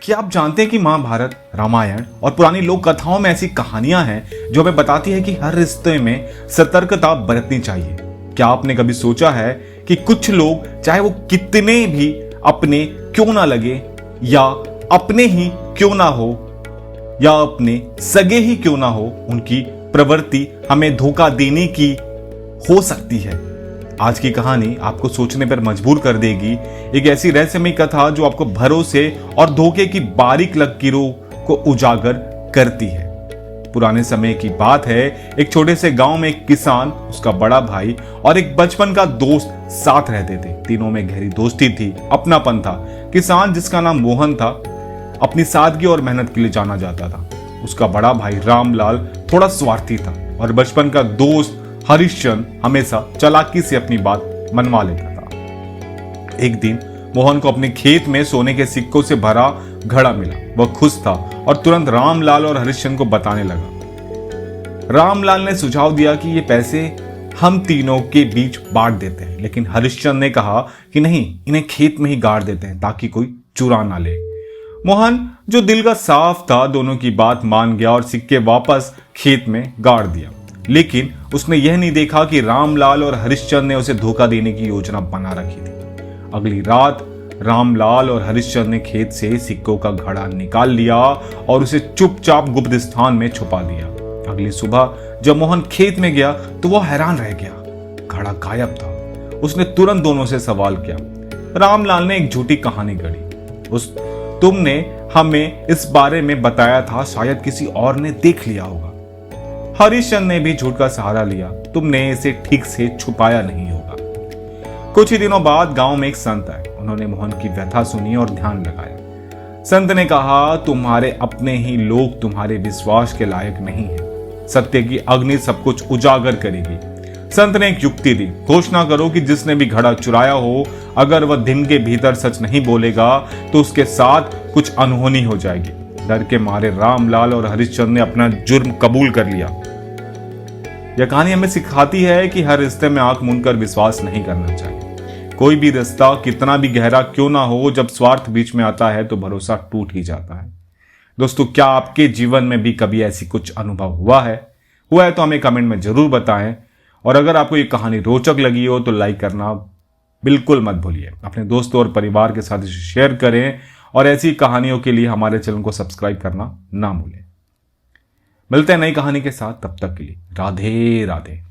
क्या आप जानते हैं कि महाभारत, रामायण और पुरानी लोक कथाओं में ऐसी कहानियां हैं जो हमें बताती है कि हर रिश्ते में सतर्कता बरतनी चाहिए। क्या आपने कभी सोचा है कि कुछ लोग चाहे वो कितने भी अपने क्यों ना लगे या अपने ही क्यों ना हो या अपने सगे ही क्यों ना हो, उनकी प्रवृत्ति हमें धोखा देने की हो सकती है। आज की कहानी आपको सोचने पर मजबूर कर देगी। एक ऐसी रहस्यमयी कथा जो आपको भरोसे और धोखे की बारीक लकीरों को उजागर करती है। पुराने समय की बात है, एक छोटे से गांव में एक किसान, उसका बड़ा भाई और एक बचपन का दोस्त साथ रहते थे। तीनों में गहरी दोस्ती थी, अपनापन था। किसान, जिसका नाम मोहन था, अपनी सादगी और मेहनत के लिए जाना जाता था। उसका बड़ा भाई रामलाल थोड़ा स्वार्थी था और बचपन का दोस्त हरिश्चंद्र हमेशा चालाकी से अपनी बात मनवा लेता था। एक दिन मोहन को अपने खेत में सोने के सिक्कों से भरा घड़ा मिला। वह खुश था और तुरंत रामलाल और हरिश्चंद्र को बताने लगा। रामलाल ने सुझाव दिया कि ये पैसे हम तीनों के बीच बांट देते हैं, लेकिन हरिश्चंद्र ने कहा कि नहीं, इन्हें खेत में ही गाड़ देते हैं ताकि कोई चुरा ना ले। मोहन, जो दिल का साफ था, दोनों की बात मान गया और सिक्के वापस खेत में गाड़ दिया। लेकिन उसने यह नहीं देखा कि रामलाल और हरिश्चंद्र ने उसे धोखा देने की योजना बना रखी थी। अगली रात रामलाल और हरिश्चंद्र ने खेत से सिक्कों का घड़ा निकाल लिया और उसे चुपचाप गुप्त स्थान में छुपा दिया। अगली सुबह जब मोहन खेत में गया तो वह हैरान रह गया। घड़ा गायब था। उसने तुरंत दोनों से सवाल किया। रामलाल ने एक झूठी कहानी गढ़ी। तुमने हमें इस बारे में बताया था, शायद किसी और ने देख लिया होगा। हरिश्चंद्र ने भी झूठ का सहारा लिया। तुमने इसे ठीक से छुपाया नहीं होगा। कुछ ही दिनों बाद गांव में एक संत आए। उन्होंने मोहन की व्यथा सुनी और ध्यान लगाया। संत ने कहा, तुम्हारे अपने ही लोग तुम्हारे विश्वास के लायक नहीं है। सत्य की अग्नि सब कुछ उजागर करेगी। संत ने एक युक्ति दी। घोषणा करो कि जिसने भी घड़ा चुराया हो, अगर वह दिन के भीतर सच नहीं बोलेगा तो उसके साथ कुछ अनहोनी हो जाएगी। डर के मारे रामलाल और हरिश्चंद्र ने अपना जुर्म कबूल कर लिया। यह कहानी हमें सिखाती है कि हर रिश्ते में आंख मूंदकर विश्वास नहीं करना चाहिए। कोई भी रिश्ता कितना भी गहरा क्यों ना हो, जब स्वार्थ बीच में आता है तो भरोसा टूट ही जाता है। दोस्तों, क्या आपके जीवन में भी कभी ऐसी कुछ अनुभव हुआ है तो हमें कमेंट में जरूर बताएं। और अगर आपको ये कहानी रोचक लगी हो तो लाइक करना बिल्कुल मत भूलिए। अपने दोस्तों और परिवार के साथ इसे शेयर करें और ऐसी कहानियों के लिए हमारे चैनल को सब्सक्राइब करना ना भूलें। मिलते हैं नई कहानी के साथ, तब तक के लिए राधे राधे।